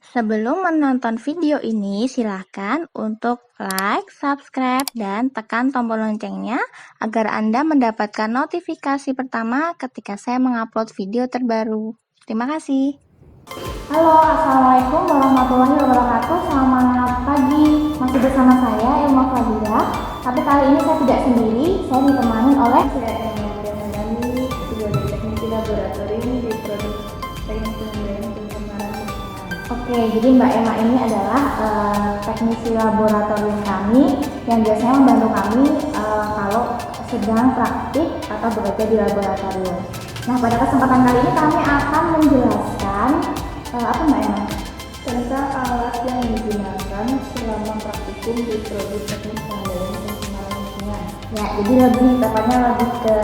Sebelum menonton video ini, silakan untuk like, subscribe, dan tekan tombol loncengnya agar Anda mendapatkan notifikasi pertama ketika saya mengupload video terbaru. Terima kasih. Halo, assalamualaikum warahmatullahi wabarakatuh. Selamat pagi, masih bersama saya Ilma Fadila. Tapi kali ini saya tidak sendiri, saya ditemani oleh teknisi laboratorium di produk teknik pembiayaan pencemaran lingkungan. Oke, jadi Mbak Emma ini adalah teknisi laboratorium kami yang biasanya membantu kami kalau sedang praktik atau bekerja di laboratorium. Nah, pada kesempatan kali ini kami akan menjelaskan apa Mbak Emma? Tentang alat yang digunakan selama praktikum di produk teknik pembiayaan pencemaran lingkungan. Ya, jadi lebih tepatnya lebih ke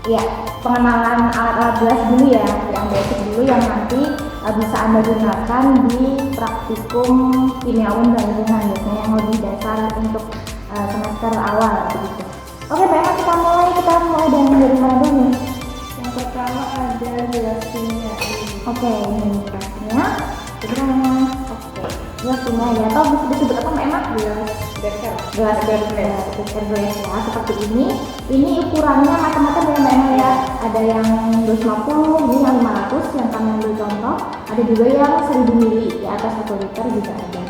ya pengenalan alat-alat gelas dulu ya, yang basic dulu yang nanti bisa Anda gunakan di praktikum kimiawi dan lingkungan, biasanya yang lebih dasar untuk semester awal begitu. Oke, Mbak Emma, kita mulai dari mana dulu nih? Yang pertama ada gelas kimia. Oke, ini gelasnya. Oke, gelas kimia ya, atau bisa disebut apa Mbak Emma? Gelas beker ya, seperti ini. Ini ukurannya macam-macam ya Mbak Emma ya. Ada yang 250, ini yang 500 yang kami ambil contoh. Ada juga yang 1000 ml di atas 1 liter juga ada.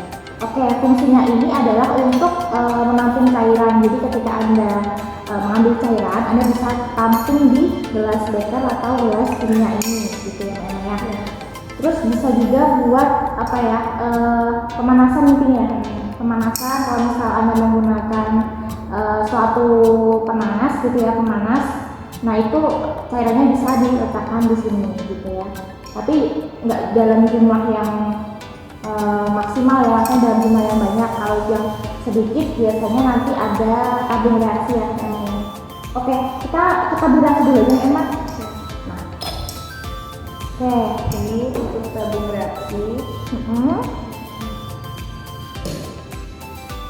Oke, fungsinya ini adalah untuk menampung cairan. Jadi ketika Anda mengambil cairan, Anda bisa tampung di gelas beker atau gelas kimia ini, gitu ya Mbak Emma ya. Terus bisa juga buat apa ya, pemanasan intinya. Pemanasan, kalau misal Anda menggunakan suatu penanas gitu ya, pemanas, nah itu cairannya bisa diletakkan di sini gitu ya. Tapi nggak dalam jumlah yang maksimal ya, kan dalam jumlah yang banyak. Kalau yang sedikit biasanya nanti ada tabung reaksi ya namanya. Oke, kita tabung reaksi dulu ya Emma. Nah, oke, Ini untuk tabung reaksi.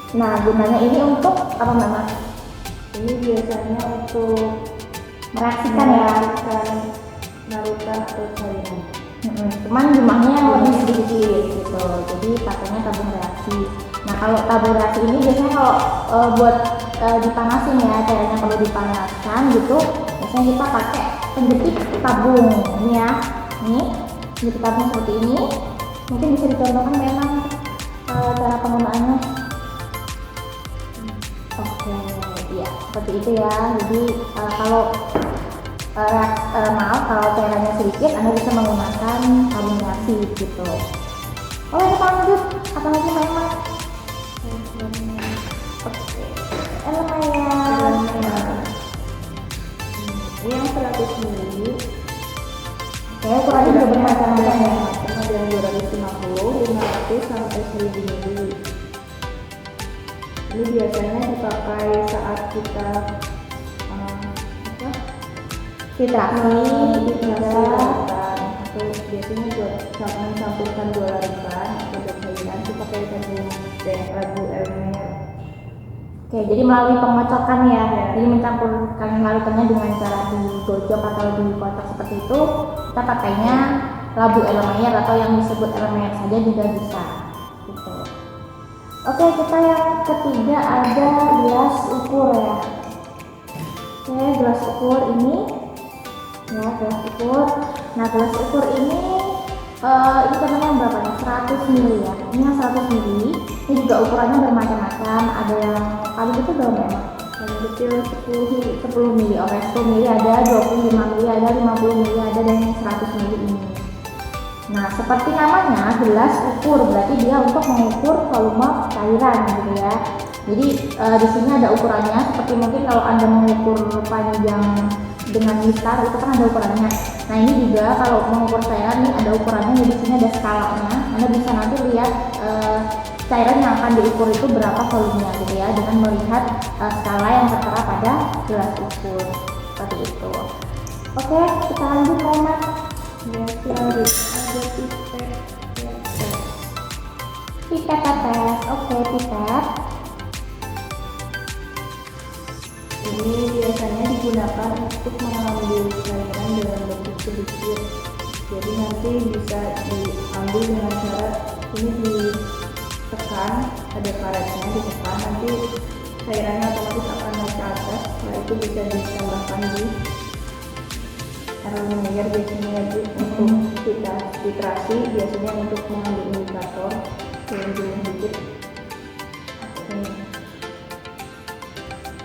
Nah, gunanya ini untuk apa Mbak? Ini biasanya untuk Mereaksikan ya, larutan atau cairan. cuman jumlahnya yang lebih sedikit gitu, jadi pakainya tabung reaksi. Nah, kalau tabung reaksi ini biasanya kalau buat dipanasin ya, cairannya perlu dipanaskan gitu, biasanya kita pakai penjepit tabung ini ya, ini penjepit tabung seperti ini. Mungkin bisa dicontohkan memang cara penggunaannya. Oke, iya seperti itu ya. Jadi kalau kalau cairannya sedikit, Anda bisa menggunakan tabung reaksi gitu. Oke, kita lanjut. Apa lagi Mbak Emma? Oke, elemen. Ini yang 100 ml. Oke, ukurannya juga bermacam-macam ya. Ada yang 250, 500 sampai 1000 ml. Ini biasanya dipakai saat kita Filtrasi larutan, atau biasanya buat mencampurkan 2 larutan atau cairan kita pakai labu elemen. Oke, jadi melalui pengocokan ya, jadi mencampurkan larutannya dengan cara digojok atau dikocok seperti itu. Kita pakainya labu elemen atau yang disebut elemen saja juga bisa gitu. Oke, kita yang ketiga ada gelas ukur ya. Oke, gelas ukur ini ya, gelas ukur. Nah, gelas ukur ini namanya berapa nih? 100 ml ya. Ini yang 100 ml. Ini juga ukurannya bermacam-macam. Ada yang paling kecil berapa ya? Paling kecil 10 ml. Oke, 10 ml ada, 25 ml ada, 50 ml ada, dan 100 ml ini. Nah, seperti namanya, gelas ukur, berarti dia untuk mengukur volume cairan gitu ya. Jadi di sini ada ukurannya, seperti mungkin kalau Anda mengukur panjang dengan liter itu kan ada ukurannya. Nah, ini juga kalau mengukur cairan nih ada ukurannya, di sini ada skalanya. Anda bisa nanti lihat cairan yang akan diukur itu berapa volumenya gitu ya, dengan melihat skala yang tertera pada gelas ukur seperti itu. Oke, kita lanjut Mas. ya, lanjut ada Pipet tetes. Oke, pipet. ini biasanya digunakan untuk mengambil cairan dalam bentuk sedikit Jadi nanti bisa diambil dengan cara ini ditekan, ada karetnya ditekan, nanti cairannya otomatis akan naik ke atas. Setelah itu bisa ditambahkan di aromair biasanya lagi untuk kita filtrasi, biasanya untuk mengambil indikator yang dikit.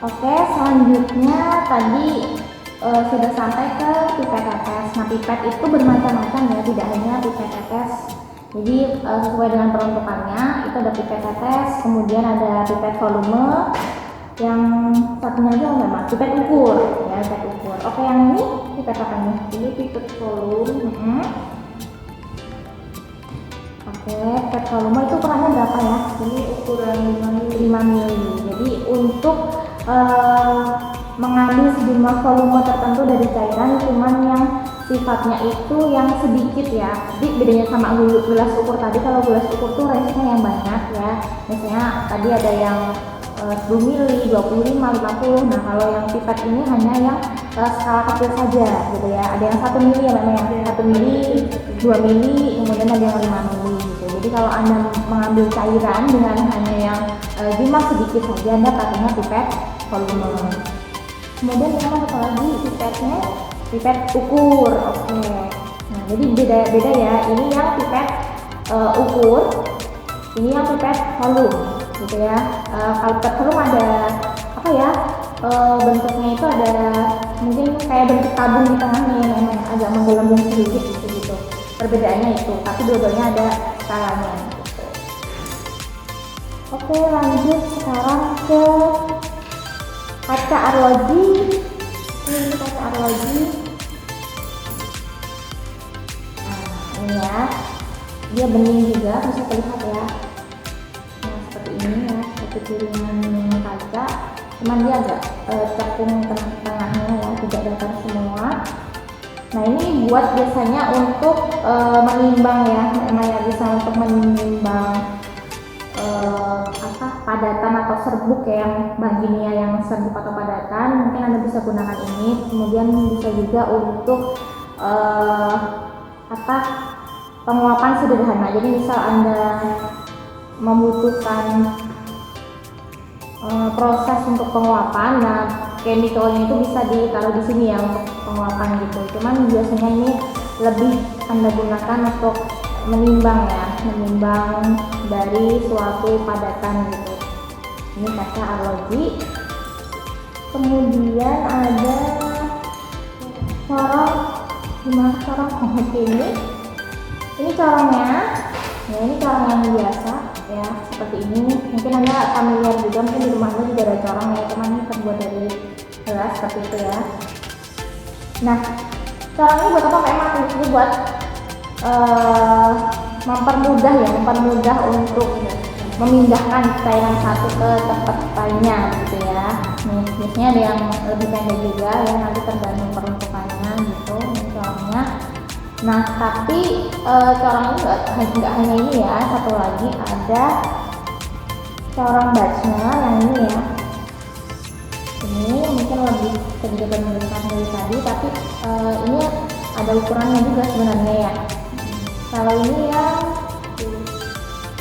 Oke, selanjutnya tadi sudah sampai ke pipet tetes. Nah, pipet itu bermacam-macam ya, tidak hanya pipet tetes. Jadi sesuai dengan peruntukannya itu ada pipet tetes, kemudian ada pipet volume, yang satunya aja memang pipet ukur ya, pipet ukur. Oke, yang ini pipet apa nih? Ini pipet volume. Oke, pipet volume itu ukurannya berapa ya? Ini ukuran 5 mili. Jadi untuk mengambil sejumlah volume tertentu dari cairan, cuman yang sifatnya itu yang sedikit ya. Jadi bedanya sama gelas ukur tadi, kalau gelas ukur tuh range-nya yang banyak ya. Misalnya tadi ada yang 10 mili, 25, 50. Nah, kalau yang pipet ini hanya yang skala kecil saja gitu ya. Ada yang 1 mili ya memang yang 1 mili, 2 mili, kemudian ada yang 5 mili gitu. Jadi kalau Anda mengambil cairan dengan hanya yang jumlah sedikit saja, Anda pakainya pipet volume. Kemudian yang satu lagi pipetnya pipet ukur. Oke. Nah, jadi beda ya. Ini yang pipet ukur, ini yang pipet volume gitu ya. Kalau pipet volume ada apa ya? Bentuknya itu ada mungkin kayak bentuk tabung di tengahnya yang memang agak menggelembung sedikit gitu. Perbedaannya itu, tapi dua-duanya ada skalanya. Oke, lanjut sekarang ke kaca arloji. Ini kaca arloji. Nah, ini ya, dia bening juga, bisa terlihat ya. Nah, seperti ini ya, seperti piringan kaca, cuman dia agak cekung tengahnya ya, tidak datar semua. Nah, ini buat biasanya untuk menimbang ya, memang ya, bisa untuk menimbang padatan atau serbuk ya, yang bahan kimia yang serbuk atau padatan. Mungkin Anda bisa gunakan ini. Kemudian bisa juga untuk penguapan sederhana. Jadi misal Anda membutuhkan proses untuk penguapan, nah chemicalnya itu bisa ditaruh di sini ya untuk penguapan gitu. Cuman biasanya ini lebih Anda gunakan untuk menimbang ya, menimbang dari suatu padatan gitu. Ini kaca arloji. Kemudian ada corong. Gimana corong? Ini corongnya ya, ini corong yang biasa ya, seperti ini. Mungkin Anda familiar juga, mungkin di rumah Anda juga ada corong ya, cuman ini terbuat dari gelas seperti itu ya. Nah, corong ini buat apa? Memang ini buat mempermudah untuk memindahkan cairan satu ke tempat lainnya gitu ya. Nih, biasanya ada yang lebih pendek juga ya, nanti tergantung peruntukannya gitu ini corongnya. Nah, tapi corong ini nggak hanya ini ya, satu lagi ada corong batchnya yang ini ya. Ini mungkin lebih sedikit membesar dari tadi, tapi ini ada ukurannya juga sebenarnya ya. Kalau ini yang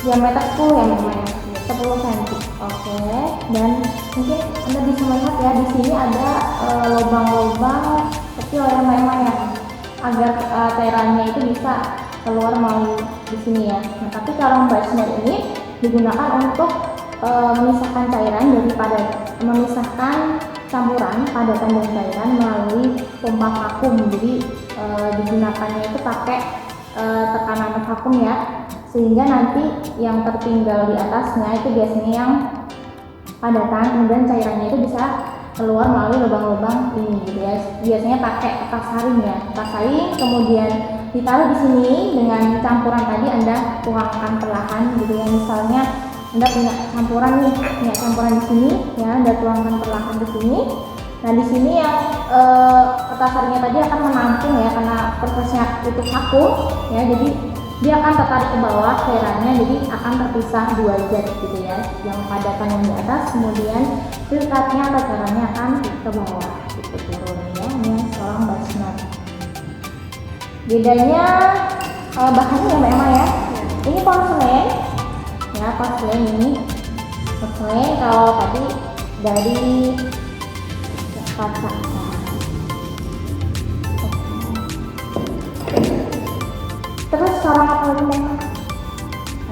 diameter 10 ya namanya, 10 cm. Oke, dan mungkin Anda bisa melihat ya, di sini ada lubang-lubang kecil ya memang ya, agar cairannya itu bisa keluar melalui di sini ya. Nah, tapi corong batchner ini digunakan untuk memisahkan cairan daripada memisahkan campuran padatan dan cairan melalui pompa vakum. Jadi digunakannya itu pakai tekanan vakum ya, sehingga nanti yang tertinggal di atasnya itu biasanya yang padatan, kemudian cairannya itu bisa keluar melalui lubang-lubang ini gitu ya. Biasanya pakai kertas saring ya, kertas saring, kemudian ditaruh di sini dengan campuran tadi Anda tuangkan perlahan gitu ya. Misalnya Anda punya campuran nih, punya campuran di sini ya, Anda tuangkan perlahan di sini. Nah, di sini yang kertas saringnya tadi akan menampung ya, karena prosesnya itu vakum ya, jadi dia akan tertarik ke bawah cairannya, jadi akan terpisah dua zat gitu ya, yang padatan yang di atas, kemudian filtratnya atau cairannya akan ke bawah gitu turun ya. Ini corong batchner. Bedanya bahannya ya Mbak Emma ya. Ini porselen ya, porselen ini porselen, kalau tadi dari kaca. Terus sekarang apa lagi Mbak Emma?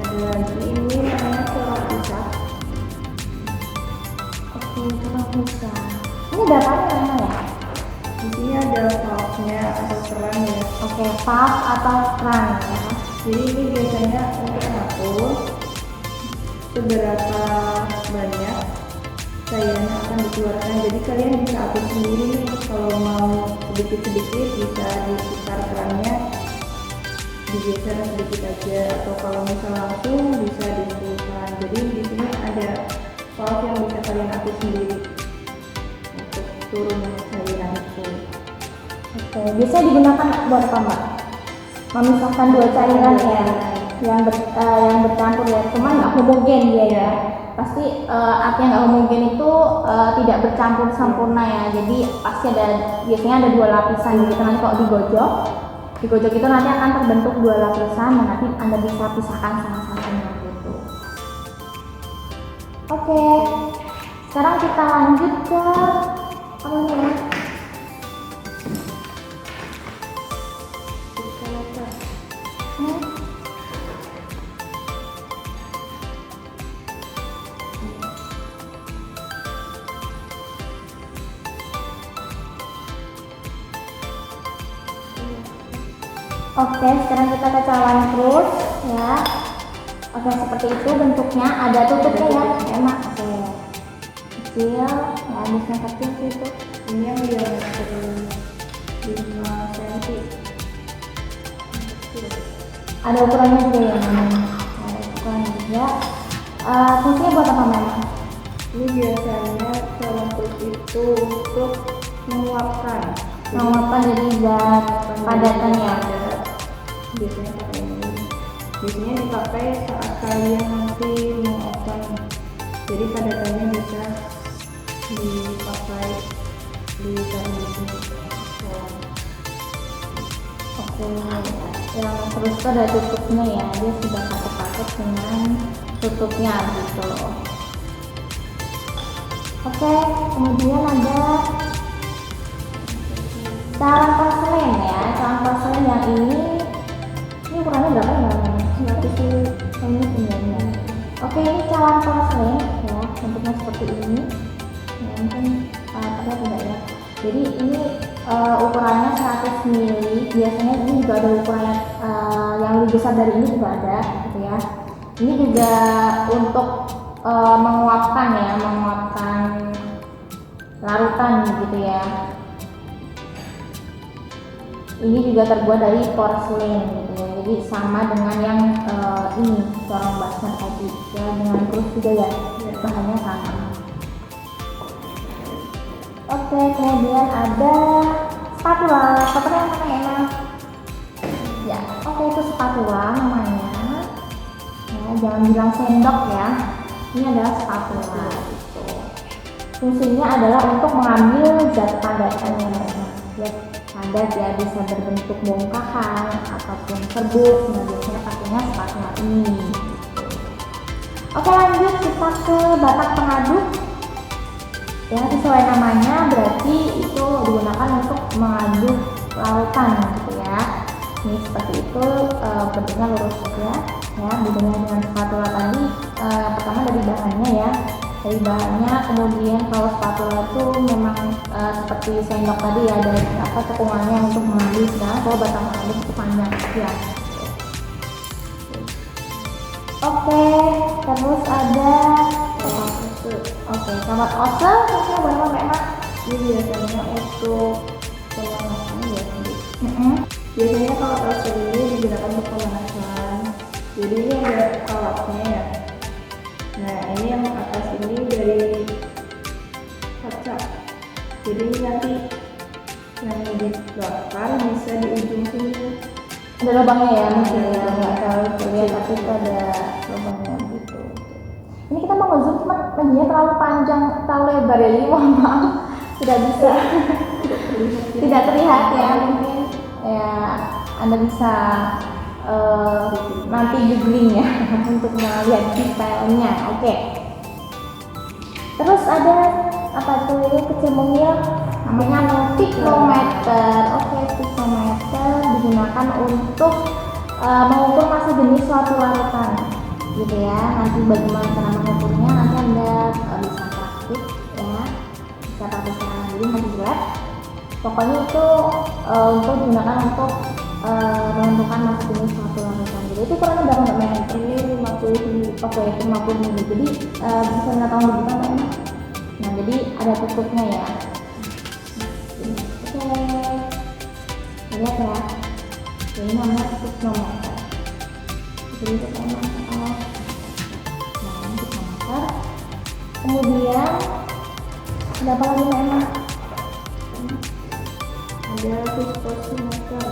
Ada lagi ini namanya corak pisah. Oke, corak pisah. Ini ada apa ya Mbak Emma ya? Di sini ada valve-nya atau keran ya. Oke, valve atau keran ya. Jadi ini biasanya untuk ngatur seberapa banyak cairan yang akan dikeluarkan. Jadi kalian bisa atur sendiri nih, kalau mau sedikit-sedikit bisa diputar kerannya, digeser sedikit aja, atau kalau misal langsung bisa dipulkan. Jadi di sini ada valve yang bisa kalian atur sendiri untuk turun cairan itu. Oke, biasanya digunakan buat apa Mbak? Memisahkan dua cairan ya, yang bercampur ya, cuman nggak homogen dia ya. Pasti artinya nggak homogen itu tidak bercampur sempurna ya. Jadi pasti biasanya ada dua lapisan gitu. Nanti kalau digojok itu nanti akan terbentuk dua lapisan, dan nanti Anda bisa pisahkan salah satunya gitu. Oke, sekarang kita lanjut ke apa nih ya? Oke, sekarang kita kecalan terus ya. Oke, seperti itu bentuknya. Ada tutupnya ya, emak. Oke, kecil, ya habisnya kecil itu. Ini yang diameter 5 cm. Ada ukurannya juga ya, ada ukurannya juga. Fungsinya buat apa memang? Ini biasanya salah satu itu untuk menguapkan. Menguapkan jadi zat padatannya. Biasanya pakai ini. Biasanya dipakai saat kalian nanti menguapkan. Jadi padatannya bisa dipakai di dalam sini. Oke, yang terus itu ada tutupnya ya. Dia sudah satu paket dengan tutupnya gitu. Oke, kemudian ada calang porselen ya. Calang porselen yang ini ukurannya berapa ya? 100 cm. Oke, ini calang porselen ya, bentuknya seperti ini. Ya, mungkin terlihat tidak ya. Jadi ini ukurannya 100 ml. Biasanya ini juga ada ukurannya yang lebih besar dari ini juga ada gitu ya. Ini juga untuk menguapkan ya, menguapkan larutan gitu ya. Ini juga terbuat dari porselen gitu ya. Jadi sama dengan yang ini corong basah tadi ya, dengan terus juga ya, bahannya sama. Oke, kemudian ada spatula. Spatula yang mana enak? Ya, oke, itu spatula namanya. Ya, jangan bilang sendok ya. Ini adalah spatula gitu. Fungsinya adalah untuk mengambil zat padatannya ya, padat ya, bisa berbentuk bongkahan ataupun serbuk. Nah, biasanya pakainya spatula ini. Oke, lanjut kita ke batak pengaduk. Ya, sesuai namanya berarti itu digunakan untuk mengaduk larutan gitu ya. Ini seperti itu, bentuknya lurus saja ya. Bedanya dengan spatula tadi, pertama dari bahannya ya, dari bahannya. Kemudian kalau spatula itu memang seperti sendok tadi ya, ada cekungannya untuk mengambil. Sedangkan kalau batang pengaduk itu panjang ya. Oke, terus ada kamar ose. Maksudnya buat apa Emak? Ini biasanya untuk pemanasan ya. Biasanya kalau ose ini digunakan untuk pemanasan. Jadi ini ada alatnya ya. Nah, ini yang atas ini dari kaca. Jadi nanti yang dibakar bisa di ujung sini. Ada lubangnya ya, mungkin ya, nggak terlalu terlihat tapi itu ada lubangnya gitu. Ini kita mau nge-zoom cuma medianya terlalu panjang, terlalu lebar ya, jadi mohon maaf tidak bisa tidak terlihat ya. Mungkin ya Anda bisa nanti googling ya untuk melihat detailnya. Oke. Terus ada apa tuh ini kecil mungil namanya tiknometer. Oke, tiknometer digunakan untuk mengukur masa jenis suatu larutan gitu ya. Nanti bagaimana cara mengukurnya nanti Anda bisa praktik ya, bisa praktik secara mandiri nanti di lab. Pokoknya itu untuk digunakan untuk menentukan masa jenis suatu larutan. Jadi itu kurang berapa Mbak Mel? Ini 50. Oke, 50 mili. Jadi bisa Anda tahu berapa Mbak Mel? Nah, jadi ada tutupnya ya. Oke, lihat ya. Ini namanya tiknometer. Jadi tiknometer. Nah, ini tiknometer. Kemudian ada apa lagi Mbak Emma? Ada viskosimeter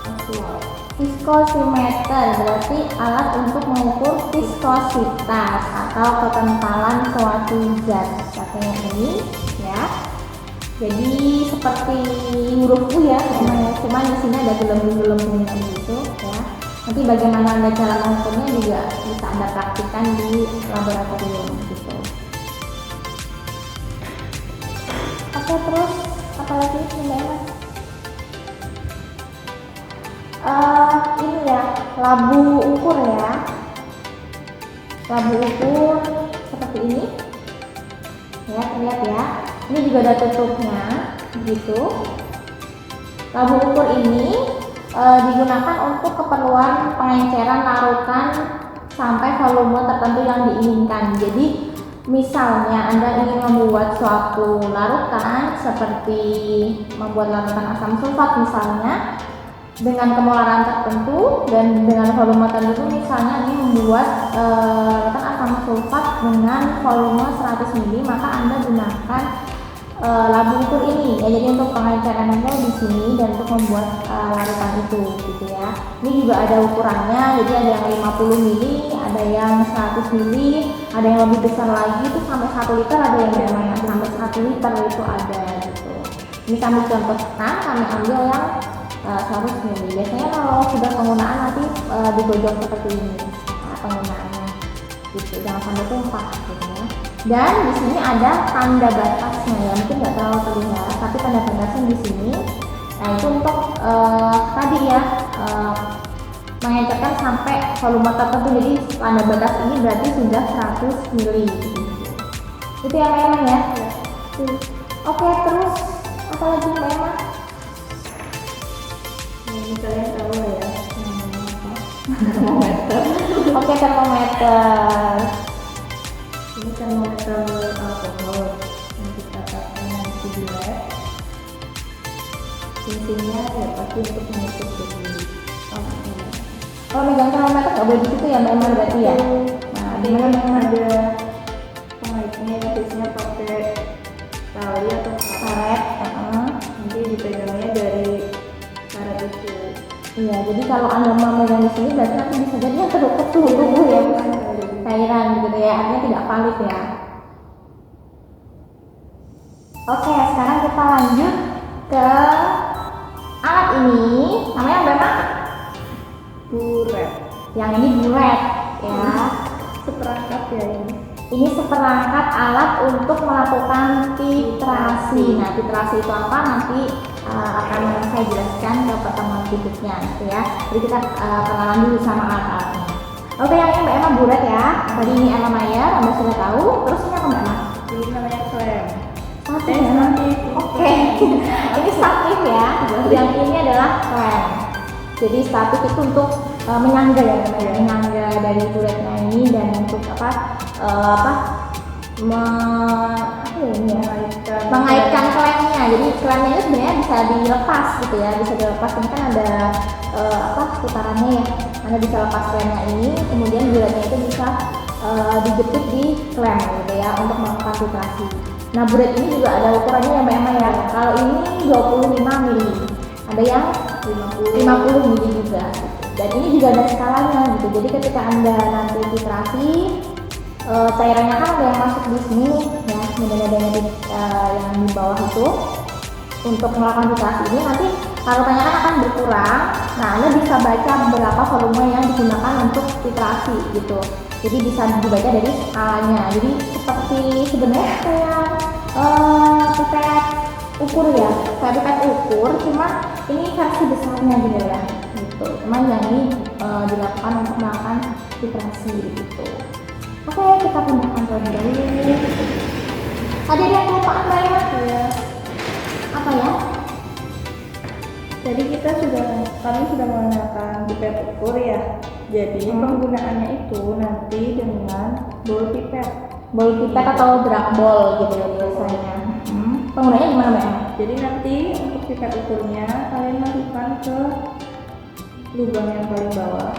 aktual. Viskosimeter berarti alat untuk mengukur viskositas atau kekentalan suatu zat. Katanya ini ya. Jadi seperti huruf U ya, cuma di sini ada gelembung-gelembungnya gitu ya. Nanti bagaimana Anda cara mengukurnya juga bisa Anda praktikkan di laboratorium gitu. Oke, terus apa lagi Mbak Emma? Ini ya, labu ukur ya. Labu ukur seperti ini. Ya, terlihat ya. Ini juga ada tutupnya, gitu. Labu ukur ini digunakan untuk keperluan pengenceran larutan sampai volume tertentu yang diinginkan. Jadi, misalnya Anda ingin membuat suatu larutan seperti membuat larutan asam sulfat misalnya, dengan kemolaran tertentu dan dengan volume tertentu, misalnya ini membuat larutan asam sulfat dengan volume 100 ml, maka Anda gunakan labu ukur ini ya. Jadi untuk pengenceran Anda di sini dan untuk membuat larutan itu gitu ya. Ini juga ada ukurannya, jadi ada yang 50 ml, ada yang 100 ml, ada yang lebih besar lagi itu sampai 1 liter, ada yang namanya sampai 1 liter itu ada gitu. Ini kami contohkan, kami ambil yang 100 ml. Biasanya kalau sudah penggunaan nanti digojok seperti ini penggunaannya gitu, jangan sampai tumpah gitu ya. Dan di sini ada tanda batasnya ya, mungkin nggak terlalu terlihat, tapi tanda batasnya di sini. Nah itu untuk tadi ya mengencerkan sampai volume tertentu. Jadi tanda batas ini berarti sudah 100 ml gitu. Itu yang memang ya. Oke, terus apa lagi Mbak Emma? Ini kalian tahu lah ya, namanya apa? Termometer. Oke, termometer. Ini termometer alkohol yang kita pakai nanti di lab. Fungsinya ya pasti untuk mengukur suhu. Kalau megang termometer nggak boleh gitu ya Mbak Emma berarti ya? Nah, di mana ada pengaitnya, biasanya pakai tali atau karet. Nanti dipegangnya dari karet itu. Iya, jadi kalau Anda memegang di sini berarti nanti bisa jadi yang terdekat suhu tubuh ya, cairan gitu ya, artinya tidak valid ya. Oke, sekarang kita lanjut ke alat ini, namanya apa Mbak? Buret. Yang ini buret ya. Seperangkat ya ini. Ini seperangkat alat untuk melakukan titrasi. Nah, titrasi itu apa? Nanti akan saya jelaskan ke pertemuan berikutnya gitu ya. Jadi kita kenalan dulu sama alat-alatnya. Oke, yang ini Mbak Emma buret ya. Tadi ini Emma Mayer, Anda sudah tahu. Terus ini apa Mbak Emma? Ini namanya klem. Statif ya? Oke. Ini statif ya. Yang ini adalah klem. Jadi statif itu untuk menyangga ya, menyangga dari buretnya ini dan untuk mengaitkan klemnya. Jadi klemnya itu sebenarnya bisa dilepas gitu ya, bisa dilepas. Ini kan ada putarannya ya. Anda bisa lepas klemnya ini, kemudian buretnya itu bisa dijepit di klem gitu ya untuk melakukan titrasi. Nah, buret ini juga ada ukurannya ya Mbak Emma ya. Kalau ini 25 mili, ada yang 50 mili juga gitu. Dan ini juga ada skalanya gitu. Jadi ketika Anda nanti titrasi, cairannya kan ada yang masuk di sini ya, nada-nadanya yang di bawah itu. Untuk melakukan titrasi ini nanti parutannya kan akan berkurang. Nah, Anda bisa baca berapa volume yang digunakan untuk filtrasi gitu. Jadi bisa dibaca dari skalanya. Jadi seperti sebenarnya kayak pipet ukur ya, kayak pipet ukur, cuma ini versi besarnya gitu ya. Gitu. Cuman yang ini dilakukan untuk melakukan filtrasi gitu. Oke, kita pindahkan terlebih dahulu. Tadi ada yang kelupaan Mbak Emma? Ya. Apa ya? Jadi kami sudah menggunakan pipet ukur ya. Jadi penggunaannya itu nanti dengan bowl pipet. Bowl pipet atau drag bowl gitu ya biasanya. Penggunanya gimana Mbak Emma? Jadi nanti untuk pipet ukurnya kalian masukkan ke lubang yang paling bawah.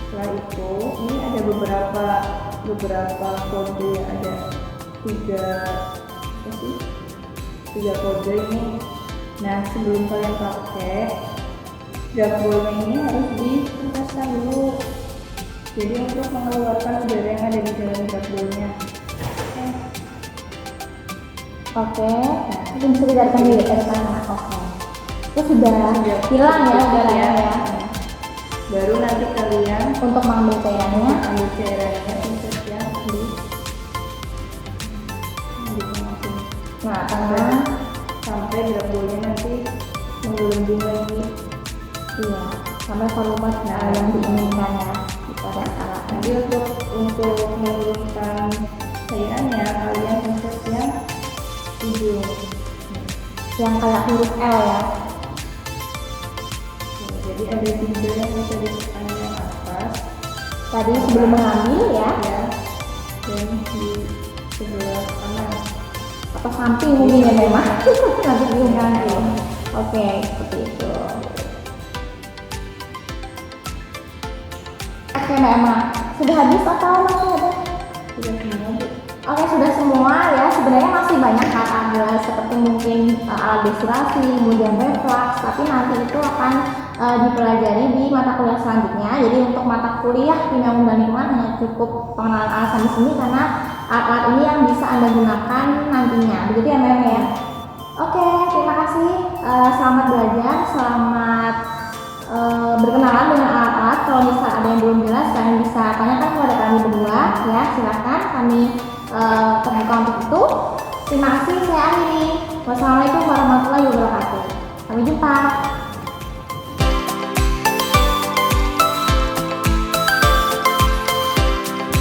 Setelah itu ini ada beberapa kode, ada tiga kode ini. Nah, sebelum kalian pakai drag ballnya ini harus dihempaskan dulu. Jadi untuk mengeluarkan udara yang ada di dalam drag ballnya. Oke, itu bisa didarikan di sana. Oke, itu sudah hilang ya udaranya ya. Baru nanti kalian Untuk mengambil cairannya, ambil cairannya untuk yang di nah tengah, sampai drag ballnya nanti menggelembung lagi. iya, sampai volume yang diinginkan ya pada saat. Jadi untuk menurunkan cairannya kalian pencet yang ujung. Yang kayak huruf L ya. Jadi ada tiga yang bisa ditekan yang atas Tadi sebelum mengambil ya, ya, dan di sebelah kanan. atau samping mungkin ya memang. Nanti bingung nanti. Oke, seperti itu. Oke Mbak Emma, sudah habis atau masih ada? Sudah semua Bu. Oke, sudah semua ya. Sebenarnya masih banyak kan, ada seperti mungkin alat destilasi, kemudian reflux, tapi nanti itu akan dipelajari di mata kuliah selanjutnya. Jadi untuk mata kuliah kimia umum dan lingkungan hanya cukup pengenalan alasan di sini karena alat-alat ini yang bisa Anda gunakan nantinya. Begitu ya Mbak Emma ya? Oke, terima kasih. Selamat belajar, selamat berkenalan dengan alat-alat. Kalau misal ada yang belum jelas, kalian bisa tanyakan kepada kami berdua ya. Silakan, kami terbuka untuk itu. Terima kasih, saya akhiri. Wassalamualaikum warahmatullahi wabarakatuh. Sampai jumpa.